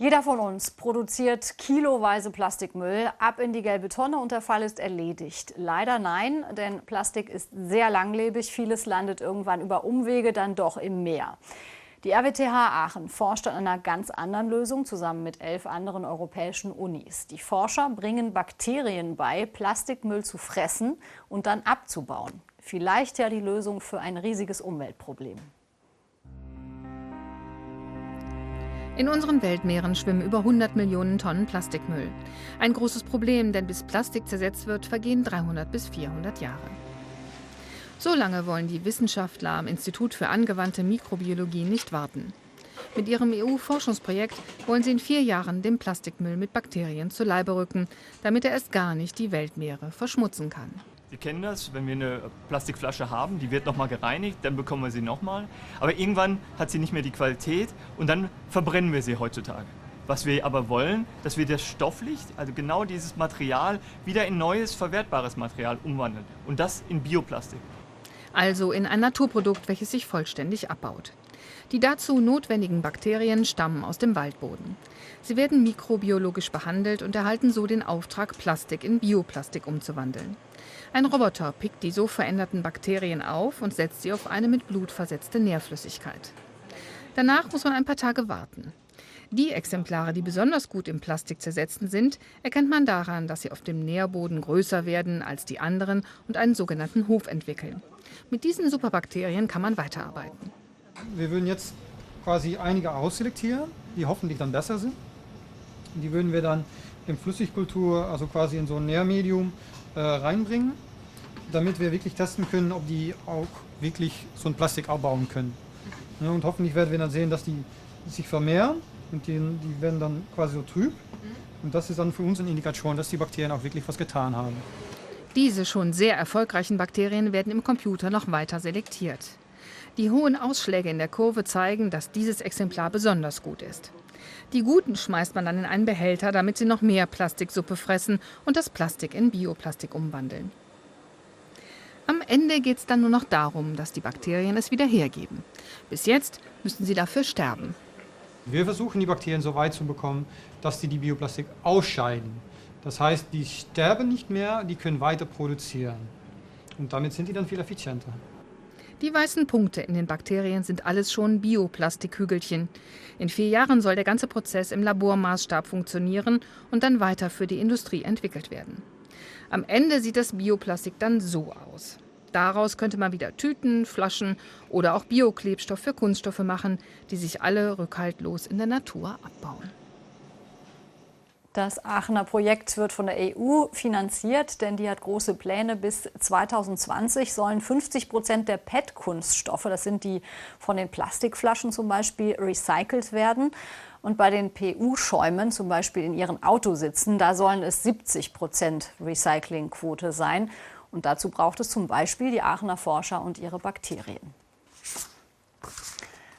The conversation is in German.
Jeder von uns produziert kiloweise Plastikmüll. Ab in die gelbe Tonne und der Fall ist erledigt. Leider nein, denn Plastik ist sehr langlebig. Vieles landet irgendwann über Umwege dann doch im Meer. Die RWTH Aachen forscht an einer ganz anderen Lösung zusammen mit 11 anderen europäischen Unis. Die Forscher bringen Bakterien bei, Plastikmüll zu fressen und dann abzubauen. Vielleicht ja die Lösung für ein riesiges Umweltproblem. In unseren Weltmeeren schwimmen über 100 Millionen Tonnen Plastikmüll. Ein großes Problem, denn bis Plastik zersetzt wird, vergehen 300 bis 400 Jahre. So lange wollen die Wissenschaftler am Institut für angewandte Mikrobiologie nicht warten. Mit ihrem EU-Forschungsprojekt wollen sie in 4 Jahren dem Plastikmüll mit Bakterien zu Leibe rücken, damit er erst gar nicht die Weltmeere verschmutzen kann. Sie kennen das, wenn wir eine Plastikflasche haben, die wird nochmal gereinigt, dann bekommen wir sie nochmal. Aber irgendwann hat sie nicht mehr die Qualität und dann verbrennen wir sie heutzutage. Was wir aber wollen, dass wir das Stofflicht, also genau dieses Material, wieder in neues, verwertbares Material umwandeln. Und das in Bioplastik. Also in ein Naturprodukt, welches sich vollständig abbaut. Die dazu notwendigen Bakterien stammen aus dem Waldboden. Sie werden mikrobiologisch behandelt und erhalten so den Auftrag, Plastik in Bioplastik umzuwandeln. Ein Roboter pickt die so veränderten Bakterien auf und setzt sie auf eine mit Blut versetzte Nährflüssigkeit. Danach muss man ein paar Tage warten. Die Exemplare, die besonders gut im Plastik zersetzen sind, erkennt man daran, dass sie auf dem Nährboden größer werden als die anderen und einen sogenannten Hof entwickeln. Mit diesen Superbakterien kann man weiterarbeiten. Wir würden jetzt quasi einige ausselektieren, die hoffentlich dann besser sind. Die würden wir dann in Flüssigkultur, also quasi in so ein Nährmedium, reinbringen, damit wir wirklich testen können, ob die auch wirklich so ein Plastik abbauen können. Ja, und hoffentlich werden wir dann sehen, dass die sich vermehren und die werden dann quasi so trüb. Und das ist dann für uns eine Indikation, dass die Bakterien auch wirklich was getan haben. Diese schon sehr erfolgreichen Bakterien werden im Computer noch weiter selektiert. Die hohen Ausschläge in der Kurve zeigen, dass dieses Exemplar besonders gut ist. Die Guten schmeißt man dann in einen Behälter, damit sie noch mehr Plastiksuppe fressen und das Plastik in Bioplastik umwandeln. Am Ende geht es dann nur noch darum, dass die Bakterien es wieder hergeben. Bis jetzt müssen sie dafür sterben. Wir versuchen, die Bakterien so weit zu bekommen, dass die Bioplastik ausscheiden. Das heißt, die sterben nicht mehr, die können weiter produzieren. Und damit sind die dann viel effizienter. Die weißen Punkte in den Bakterien sind alles schon Bioplastikhügelchen. In 4 Jahren soll der ganze Prozess im Labormaßstab funktionieren und dann weiter für die Industrie entwickelt werden. Am Ende sieht das Bioplastik dann so aus. Daraus könnte man wieder Tüten, Flaschen oder auch Bioklebstoff für Kunststoffe machen, die sich alle rückhaltlos in der Natur abbauen. Das Aachener Projekt wird von der EU finanziert, denn die hat große Pläne. Bis 2020 sollen 50% der PET-Kunststoffe, das sind die von den Plastikflaschen zum Beispiel, recycelt werden. Und bei den PU-Schäumen, zum Beispiel in ihren Autositzen, da sollen es 70% Recyclingquote sein. Und dazu braucht es zum Beispiel die Aachener Forscher und ihre Bakterien.